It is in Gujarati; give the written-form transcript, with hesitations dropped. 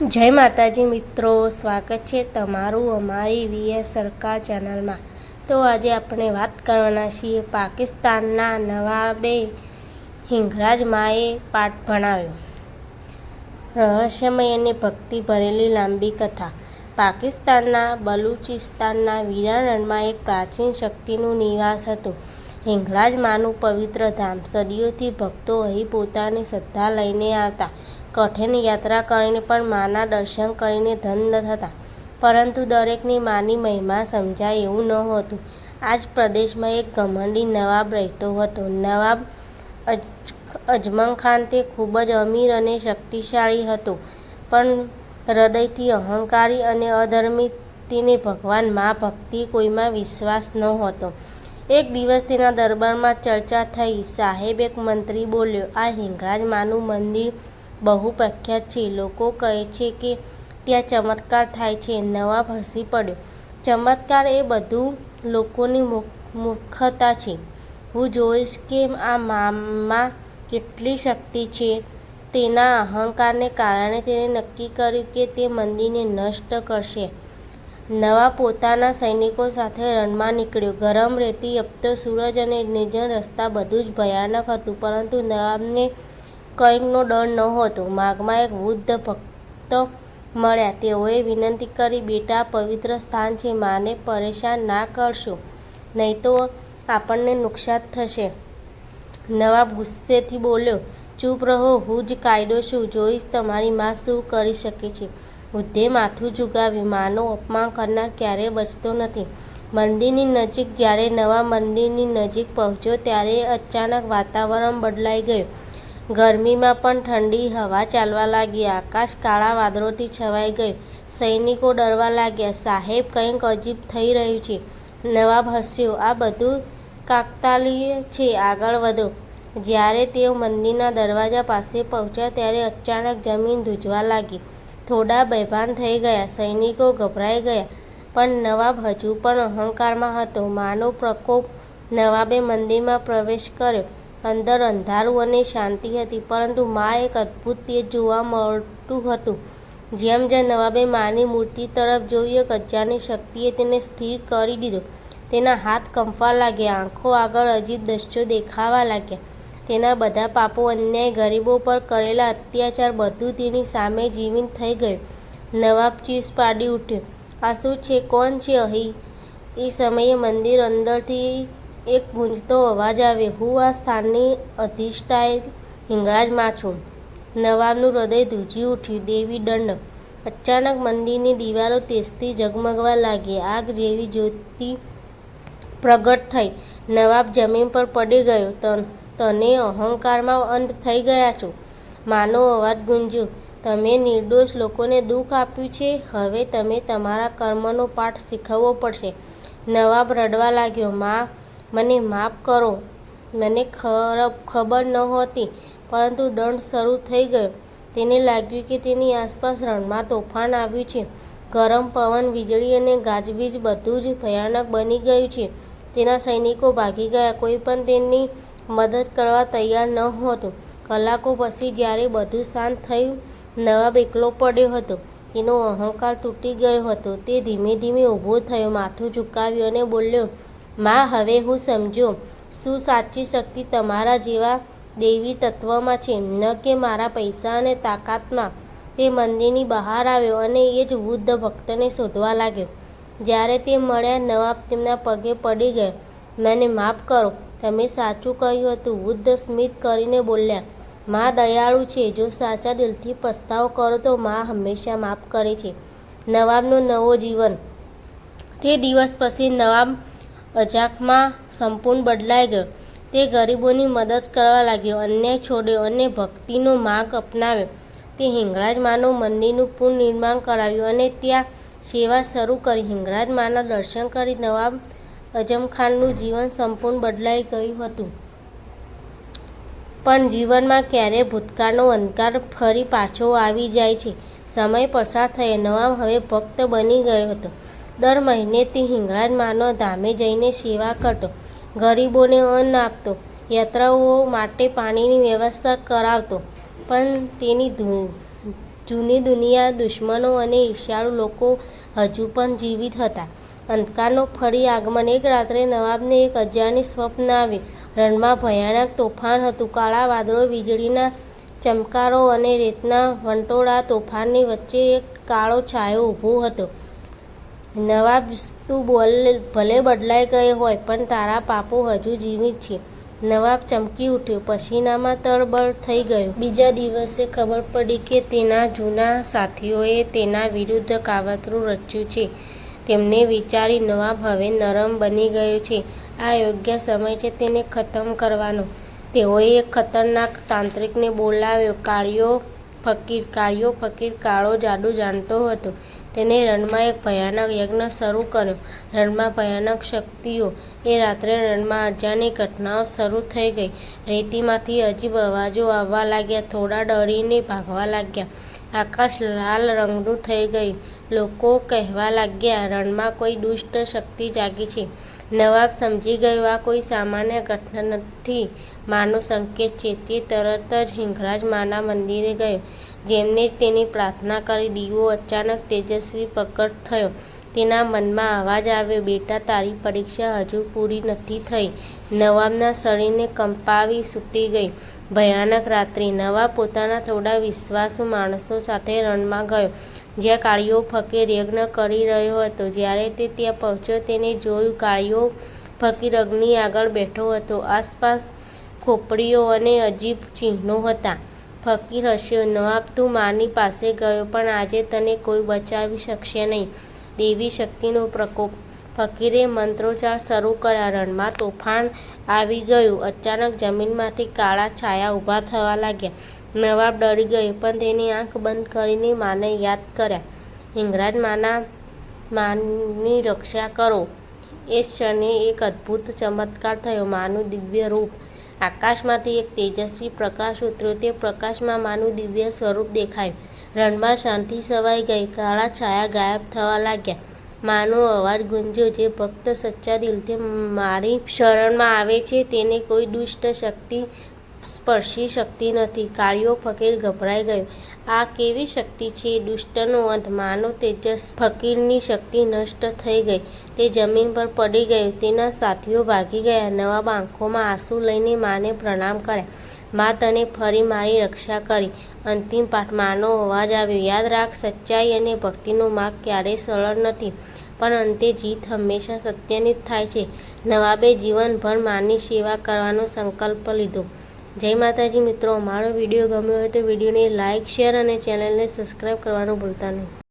જય માતાજી મિત્રો, સ્વાગત છે તમારું અમારી વીએસ સરકાર ચેનલમાં। તો આજે આપણે વાત કરવાના છીએ પાકિસ્તાનના નવાબે હિંગરાજ માએ પાઠ ભણાવ્યો। રહસ્યમય અને ભક્તિ ભરેલી લાંબી કથા। પાકિસ્તાનના બલુચિસ્તાનના વીરા રણમાં એક પ્રાચીન શક્તિનું નિવાસ હતું, હિંગરાજ માનું પવિત્ર ધામ। સદીઓથી ભક્તો અહીં પોતાની શ્રદ્ધા લઈને આવતા, કઠિન યાત્રા કરીને પણ માના દર્શન કરીને ધન્ય થતા, પરંતુ દરેકને માની મહિમા સમજાય એવું નહોતું। આ જ પ્રદેશમાં એક ઘમંડી નવાબ રહેતો હતો। નવાબ અજમખાન તે ખૂબ જ અમીર અને શક્તિશાળી હતો, પણ હૃદયથી અહંકારી અને અધર્મી। તેને ભગવાન મા ભક્તિ કોઈમાં વિશ્વાસ નહોતો। એક દિવસ તેના દરબારમાં ચર્ચા થઈ। સાહેબ એક મંત્રી બોલ્યો, આ હિંગરાજ માનું મંદિર બહુ પ્રખ્યાત છે, લોકો કહે છે કે ત્યાં ચમત્કાર થાય છે। નવાબ હસી પડ્યો, ચમત્કાર એ બધું લોકોની મૂર્ખતા છે। હું જોઈશ કે આ મામાં કેટલી શક્તિ છે। તેના અહંકારને કારણે તેણે નક્કી કર્યું કે તે મંદિરને નષ્ટ કરશે। નવાબ પોતાના સૈનિકો સાથે રણમાં નીકળ્યો। ગરમ રેતી, તપતો સૂરજ અને નિર્જન રસ્તા, બધું જ ભયાનક હતું, પરંતુ નવાબને કંઈકનો ડર નહોતો। માર્ગમાં એક વૃદ્ધ ભક્ત મળ્યા। તેઓએ વિનંતી કરી, બેટા, આ પવિત્ર સ્થાન છે, માને પરેશાન ના કરશો, નહીં તો આપણને નુકસાન થશે। નવાબ ગુસ્સેથી બોલ્યો, ચૂપ રહો, હું જ કાયદો છું, જોઈશ તમારી મા શું કરી શકે છે। વૃદ્ધે માથું ઝુકાવ્યું, માનું અપમાન કરનાર ક્યારેય બચતો નથી। મંદિરની નજીક જ્યારે નવાબ મંદિરની નજીક પહોંચ્યો ત્યારે અચાનક વાતાવરણ બદલાઈ ગયું। ગરમીમાં પણ ઠંડી હવા ચાલવા લાગી। આકાશ કાળા વાદળોથી છવાઈ ગયું। સૈનિકો ડરવા લાગ્યા। સાહેબ, કંઈક અજીબ થઈ રહ્યું છે। નવાબ હસ્યો, આ બધું કાકતાળીય છે, આગળ વધો। જ્યારે તેઓ મંદિરના દરવાજા પાસે પહોંચ્યા ત્યારે અચાનક જમીન ધ્રુજવા લાગી। થોડા બેભાન થઈ ગયા। સૈનિકો ગભરાઈ ગયા, પણ નવાબ હજુ પણ અહંકારમાં હતો। માનો પ્રકોપ। નવાબે મંદિરમાં પ્રવેશ કર્યો। અંદર અંધારું અને શાંતિ હતી, પરંતુ મા એક અદ્ભુત તેજ જોવા મળતું હતું। જેમ જેમ નવાબે માની મૂર્તિ તરફ જોયું, એક અજાણી શક્તિએ તેને સ્થિર કરી દીધો। તેના હાથ કંપવા લાગ્યા, આંખો આગળ અજીબ દ્રશ્યો દેખાવા લાગ્યા। તેના બધા પાપો, અન્યાય, ગરીબો પર કરેલા અત્યાચાર, બધું તેની સામે જીવંત થઈ ગયું। નવાબ ચીસ પાડી ઉઠ્યો, આ શું છે? કોણ છે અહીં? એ સમયે મંદિર અંદરથી એક ગૂંજતો અવાજ આવ્યો, હું આ સ્થાનની અધિષ્ઠાત્રી હિંગરાજ મા છું। નવાબનું હૃદય ધ્રુજી ઉઠ્યું, દેવી દંડ। અચાનક મંદિરની દિવાલો તેજથી ઝગમગવા લાગી। આગ જેવી જ્યોતિ પ્રગટ થઈ। નવાબ જમીન પર પડી ગયો, તમે અહંકારમાં અંધ થઈ ગયા છો। માનો અવાજ ગુંજ્યો, તમે નિર્દોષ લોકોને દુઃખ આપ્યું છે, હવે તમે તમારા કર્મનો પાઠ શીખવવો પડશે। નવાબ રડવા લાગ્યો, મા, મને માફ કરો, મને ખબર નહોતી। પરંતુ દંડ શરૂ થઈ ગયો। તેને લાગ્યું કે તેની આસપાસ રણમાં તોફાન આવ્યું છે। ગરમ પવન, વીજળી અને ગાજવીજ, બધું જ ભયાનક બની ગયું છે। તેના સૈનિકો ભાગી ગયા, કોઈ પણ તેની મદદ કરવા તૈયાર નહોતું। કલાકો પછી જ્યારે બધું શાંત થયું, નવાબ એકલો પડ્યો હતો। તેનો અહંકાર તૂટી ગયો હતો। તે ધીમે ધીમે ઊભો થયો, માથું ઝુકાવ્યું અને બોલ્યો, મા, હવે હું સમજ્યો શું સાચી શક્તિ તમારા જેવા દૈવી તત્વમાં છે, ન કે મારા પૈસા અને તાકાતમાં। તે મંદિરની બહાર આવ્યો અને એ જ વૃદ્ધ ભક્તને શોધવા લાગ્યો। જ્યારે તે મળ્યા, નવાબ તેમના પગે પડી ગયો, મને માફ કરો, તમે સાચું કહ્યું હતું। વૃદ્ધ સ્મિત કરીને બોલ્યા, મા દયાળુ છે, જો સાચા દિલથી પસ્તાવો કરો તો મા હંમેશા માફ કરે છે। નવાબનો નવો જીવન। તે દિવસ પછી નવાબ અજમખાન સંપૂર્ણ બદલાઈ ગયો। તે ગરીબોની મદદ કરવા લાગ્યો, અન્યાય છોડ્યો અને ભક્તિનો માર્ગ અપનાવ્યો। તે હિંગરાજ માનું મંદિરનું પુનર્નિર્માણ કરાવ્યું અને ત્યાં સેવા શરૂ કરી। હિંગરાજ માના દર્શન કરી નવાબ અજમખાનનું જીવન સંપૂર્ણ બદલાઈ ગયું હતું। પણ જીવનમાં ક્યારેક ભૂતકાળનો અંધકાર ફરી પાછો આવી જાય છે। સમય પસાર થયો, નવાબ હવે ભક્ત બની ગયો હતો। દર મહિને તે હિંગરાજ માના ધામે જઈને સેવા કરતો, ગરીબોને અન્ન આપતો, યાત્રાળુઓ માટે પાણીની વ્યવસ્થા કરાવતો। પણ તેની જૂની દુનિયા, દુશ્મનો અને ઈર્ષ્યાળુ લોકો હજુ પણ જીવિત હતા. અંધકારનો ફરી આગમન. એક રાત્રે નવાબને એક અજાણી સ્વપ્ન આવ્યું. રણમાં ભયાનક તોફાન હતું. કાળા વાદળો, વીજળીના ચમકારો અને રેતના વંટોળા. તોફાનની વચ્ચે એક કાળો છાંયો ઊભો હતો. નવાબ, તું ભલે બદલાઈ ગયો હોય, પણ તારા પાપો હજુ જીવિત છે. નવાબ ચમકી ઉઠ્યો, પસીનામાં તરબળ થઈ ગયો. બીજા દિવસે ખબર પડી કે તેના જૂના સાથીઓએ તેના વિરુદ્ધ કાવતરું રચ્યું છે. તેમને વિચારી નવાબ હવે નરમ બની ગયો છે. આ યોગ્ય સમય છે તેને ખતમ કરવાનો. તેઓએ એક ખતરનાક તાંત્રિકને બોલાવ્યો, કાળિયો ફકીર કાળો જાદુ જાણતો હતો. તેને રણમાં એક ભયાનક યજ્ઞ શરૂ કર્યો. રણમાં ભયાનક શક્તિઓ. એ રાત્રે રણમાં અજાણી ઘટનાઓ શરૂ થઈ ગઈ. રેતીમાંથી અજીબ અવાજો આવવા લાગ્યા. થોડા ડરીને ભાગવા લાગ્યા. આકાશ લાલ રંગનું થઈ ગયું. લોકો કહેવા લાગ્યા, રણમાં કોઈ દુષ્ટ શક્તિ જાગી છે. નવાબ સમજી ગયો, આ કોઈ સામાન્ય ઘટના નથી, માનો સંકેત છે. તે તરત જ હિંગરાજ માના મંદિરે ગયો. જેમને તેની પ્રાર્થના કરી. દીવો અચાનક તેજસ્વી પ્રગટ થયો. તેના મનમાં અવાજ આવ્યો, બેટા, તારી પરીક્ષા હજુ પૂરી નથી થઈ. નવાબના શરીરને કંપાવી છૂટી ગઈ. ભયાનક રાત્રિ. નવાબ પોતાના થોડા વિશ્વાસુ માણસો સાથે રણમાં ગયો, જ્યાં કાળિયો ફકીર યજ્ઞ કરી રહ્યો હતો. જ્યારે તે ત્યાં પહોંચ્યો, તેને જોયું, કાળિયો ફકીર અગ્નિ આગળ બેઠો હતો. આસપાસ ખોપડીઓ અને અજીબ ચિહ્નો હતા. ફકીર હસ્યો, નવાબ, તું માની પાસે ગયો, પણ આજે તને કોઈ બચાવી શકશે નહીં. દેવી શક્તિનો પ્રકોપ. ફકીરે મંત્રોચ્ચાર શરૂ કર્યા. રણમાં તોફાન આવી ગયું. અચાનક જમીનમાંથી કાળા છાયા ઊભા થવા લાગ્યા. નવાબ ડરી ગયો, પણ તેની આંખ બંધ કરીને માને યાદ કર્યા. હિંગરાજ માની રક્ષા કરો. એ ક્ષણે એક અદ્ભુત ચમત્કાર થયો. માનું દિવ્ય રૂપ. આકાશમાંથી એક તેજસ્વી પ્રકાશ ઉતર્યો. તે પ્રકાશમાં માનું દિવ્ય સ્વરૂપ દેખાયું. રણમાં શાંતિ છવાઈ ગઈ. કાળા છાયા ગાયબ થવા લાગ્યા. માનો અવાજ ગુંજ્યો, જે ભક્ત સચ્ચા દિલથી મારી શરણમાં આવે છે, તેને કોઈ દુષ્ટ શક્તિ સ્પર્શી શકતી નથી. કાળિયો ફકીર ગભરાઈ ગયો. આ કેવી શક્તિ છે? દુષ્ટનો અંત. માનો તેજસ. ફકીરની શક્તિ નષ્ટ થઈ ગઈ. તે જમીન પર પડી ગયો. તેના સાથીઓ ભાગી ગયા. નવાબ આંખોમાં આંસુ લઈને માને પ્રણામ કર્યા. મા, તને ફરી મારી રક્ષા કરી. અંતિમ પાઠ. માનો અવાજ આવ્યો, યાદ રાખ, સચ્ચાઈ અને ભક્તિનો માર્ગ ક્યારેય સરળ નથી, પણ અંતે જીત હંમેશા સત્યની જ થાય છે. નવાબે જીવનભર માની સેવા કરવાનો સંકલ્પ લીધો. જય માતાજી મિત્રો. અમારો વિડીયો ગમ્યો હોય તો વિડીયોને લાઇક, શેર અને ચેનલને સબસ્ક્રાઈબ કરવાનું ભૂલતા નહીં.